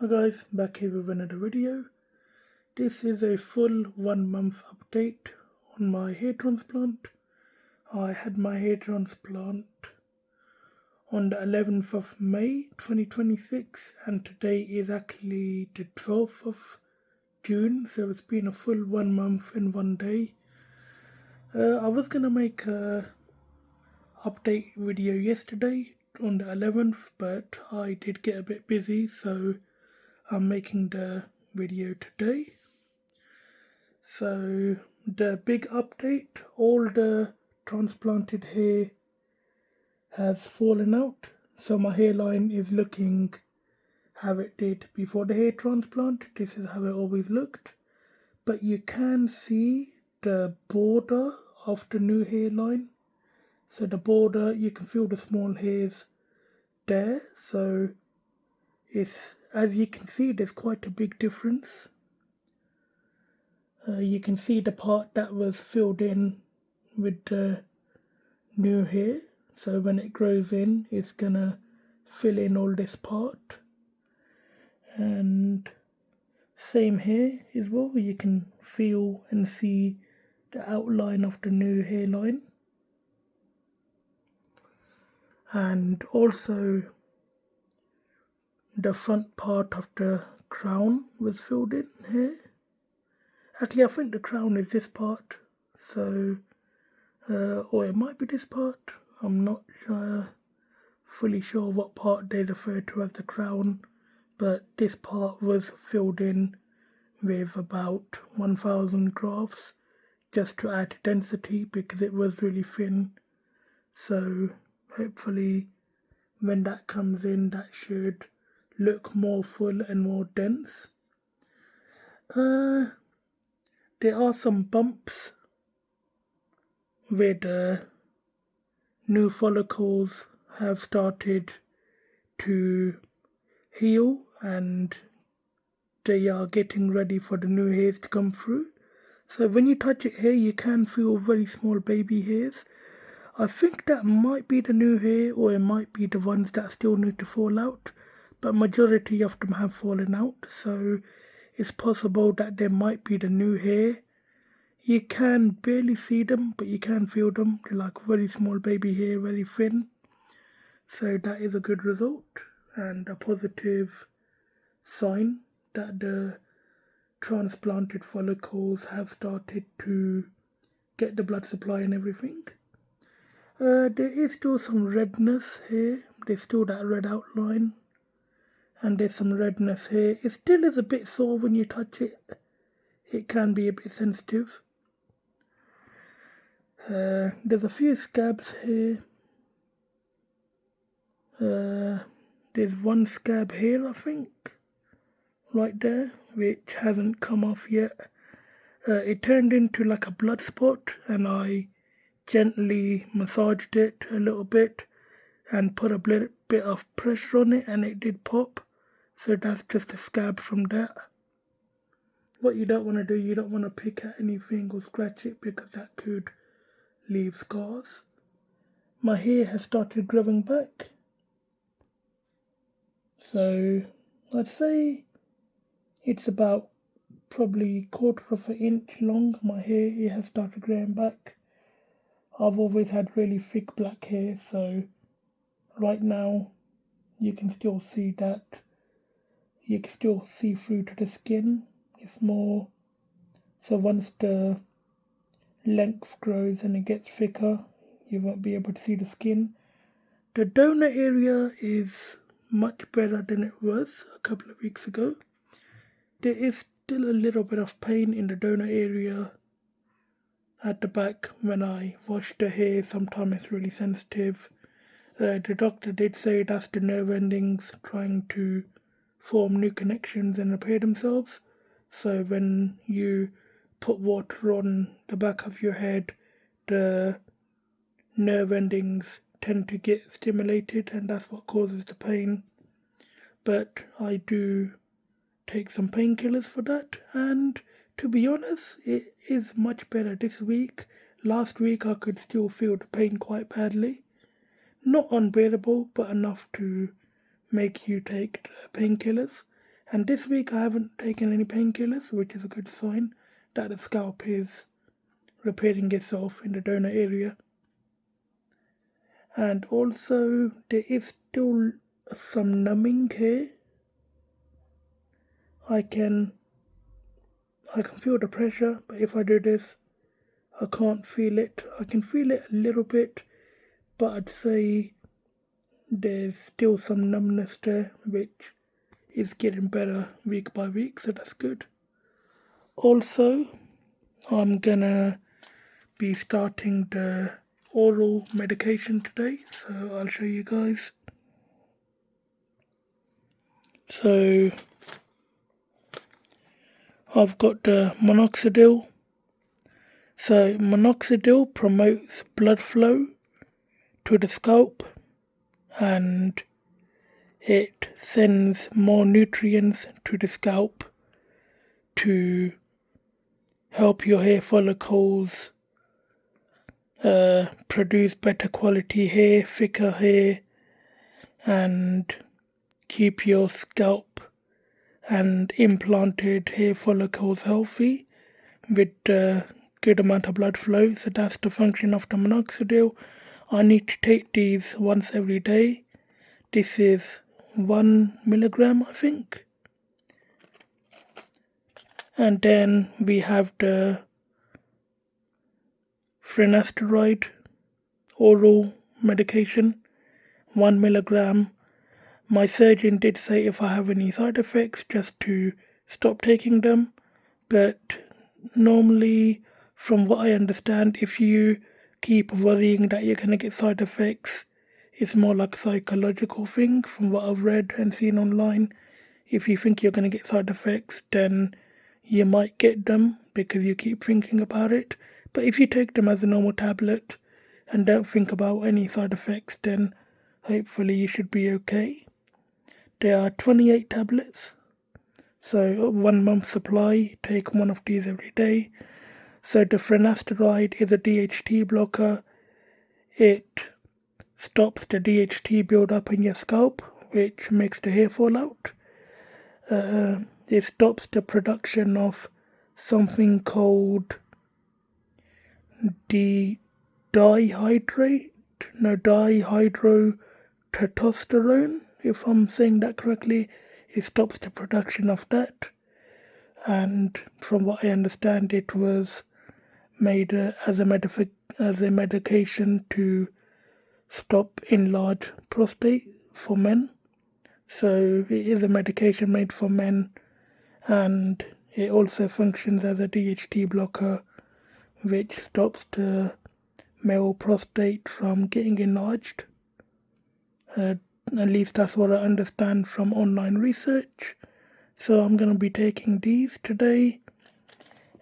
Hi guys, back here with another video. This is a full 1 month update on my hair transplant. I had my hair transplant on the 11th of May 2026 and today is actually the 12th of June, so it's been a full 1 month and 1 day. I was gonna make a update video yesterday on the 11th, but I did get a bit busy, so I'm making the video today. So the big update, all the transplanted hair has fallen out, so my hairline is looking how it did before the hair transplant. This is how it always looked, but you can see the border of the new hairline. So the border, you can feel the small hairs there, so it's, as you can see, there's quite a big difference. You can see the part that was filled in with the new hair, so when it grows in it's gonna fill in all this part. And same here as well, you can feel and see the outline of the new hairline. And also the front part of the crown was filled in here. Actually, I think the crown is this part, so or it might be this part. I'm not fully sure what part they refer to as the crown, but this part was filled in with about 1000 grafts just to add density because it was really thin. So hopefully when that comes in, that should look more full and more dense. There are some bumps where the new follicles have started to heal and they are getting ready for the new hairs to come through. So when you touch it here, you can feel very small baby hairs. I think that might be the new hair, or it might be the ones that still need to fall out, but majority of them have fallen out, so it's possible that there might be the new hair. You can barely see them, but you can feel them. They're like very small baby hair, very thin. So that is a good result and a positive sign that the transplanted follicles have started to get the blood supply and everything. There is still some redness here. There's still that red outline. And there's some redness here. It still is a bit sore when you touch it. It can be a bit sensitive. There's a few scabs here. There's one scab here, I think, right there, which hasn't come off yet. It turned into like a blood spot, and I gently massaged it a little bit and put a bit of pressure on it, and it did pop. So that's just a scab from that. What you don't want to do, you don't want to pick at anything or scratch it because that could leave scars. My hair has started growing back, so I'd say it's about probably 1/4 of an inch long. My hair, it has started growing back. I've always had really thick black hair, so right now you can still see that. You can still see through to the skin. It's more, so once the length grows and it gets thicker, you won't be able to see the skin. The donor area is much better than it was a couple of weeks ago. There is still a little bit of pain in the donor area at the back when I wash the hair. Sometimes it's really sensitive. The doctor did say that's the nerve endings trying to form new connections and repair themselves. So when you put water on the back of your head, the nerve endings tend to get stimulated, and that's what causes the pain. But I do take some painkillers for that, and to be honest, it is much better this week. Last week I could still feel the pain quite badly. Not unbearable, but enough to make you take the painkillers. And this week I haven't taken any painkillers, which is a good sign that the scalp is repairing itself in the donor area. And also there is still some numbing here. I can feel the pressure, but if I do this, I can't feel it. I can feel it a little bit, but I'd say there's still some numbness there, which is getting better week by week, so that's good. Also, I'm gonna be starting the oral medication today, so I'll show you guys. So I've got the minoxidil. So minoxidil promotes blood flow to the scalp and it sends more nutrients to the scalp to help your hair follicles produce better quality hair, thicker hair, and keep your scalp and implanted hair follicles healthy with a good amount of blood flow. So that's the function of the minoxidil. I need to take these once every day. This is 1 milligram, I think. And then we have the Finasteride oral medication, 1 milligram. My surgeon did say if I have any side effects just to stop taking them, but normally, from what I understand, if you keep worrying that you're going to get side effects, it's more like a psychological thing from what I've read and seen online. If you think you're going to get side effects, then you might get them because you keep thinking about it. But if you take them as a normal tablet and don't think about any side effects, then hopefully you should be okay. There are 28 tablets, so 1 month supply. Take one of these every day. So the finasteride is a DHT blocker. It stops the DHT build-up in your scalp, which makes the hair fall out. It stops the production of something called dihydrotestosterone. If I'm saying that correctly, it stops the production of that. And from what I understand, it was made as a medication to stop enlarged prostate for men. So it is a medication made for men, and it also functions as a DHT blocker, which stops the male prostate from getting enlarged. At least that's what I understand from online research. So I'm going to be taking these today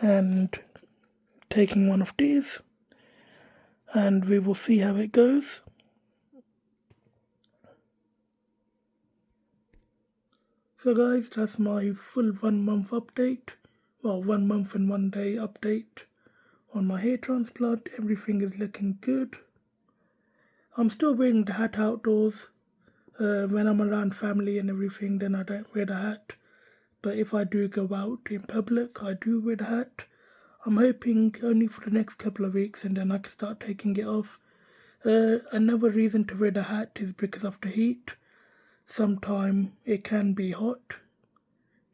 and taking one of these, and we will see how it goes. So guys, that's my full 1 month update. Well, 1 month and 1 day update on my hair transplant. Everything is looking good. I'm still wearing the hat outdoors. When I'm around family and everything, then I don't wear the hat. But if I do go out in public, I do wear the hat. I'm hoping only for the next couple of weeks and then I can start taking it off. Another reason to wear the hat is because of the heat. Sometimes it can be hot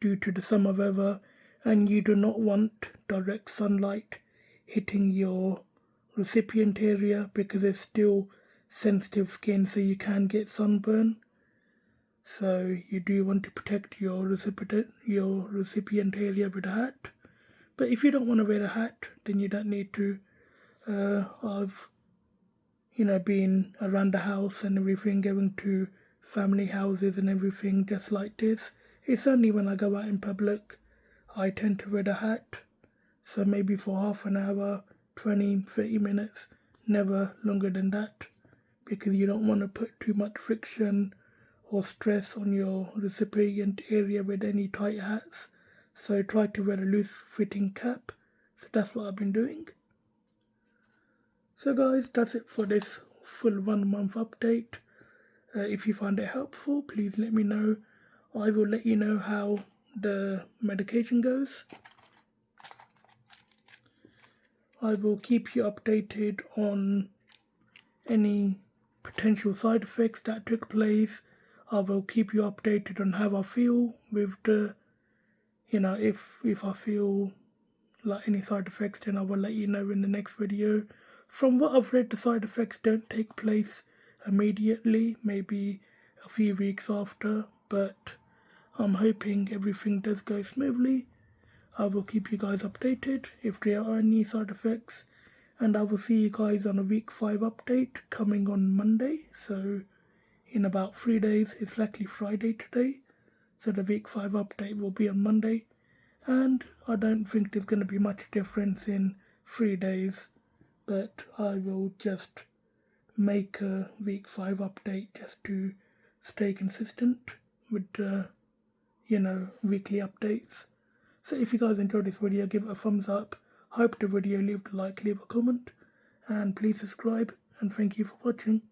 due to the summer weather, and you do not want direct sunlight hitting your recipient area because it's still sensitive skin, so you can get sunburn. So you do want to protect your recipient area with a hat. But if you don't want to wear a hat, then you don't need to. I've been around the house and everything, going to family houses and everything just like this. It's only when I go out in public I tend to wear a hat. So maybe for half an hour, 20, 30 minutes, never longer than that. Because you don't want to put too much friction or stress on your recipient area with any tight hats. So try to wear a loose fitting cap. So that's what I've been doing. So guys, that's it for this full 1 month update. If you found it helpful, please let me know. I will let you know how the medication goes. I will keep you updated on any potential side effects that took place. I will keep you updated on how I feel with the, if I feel like any side effects, then I will let you know in the next video. From what I've read, the side effects don't take place immediately, maybe a few weeks after, but I'm hoping everything does go smoothly. I will keep you guys updated if there are any side effects, and I will see you guys on a week 5 update coming on Monday. So in about 3 days, exactly Friday today. So the week 5 update will be on Monday, and I don't think there's going to be much difference in 3 days, but I will just make a week 5 update just to stay consistent with weekly updates. So if you guys enjoyed this video, give it a thumbs up. Hope the video, leave a like, leave a comment, and please subscribe, and thank you for watching.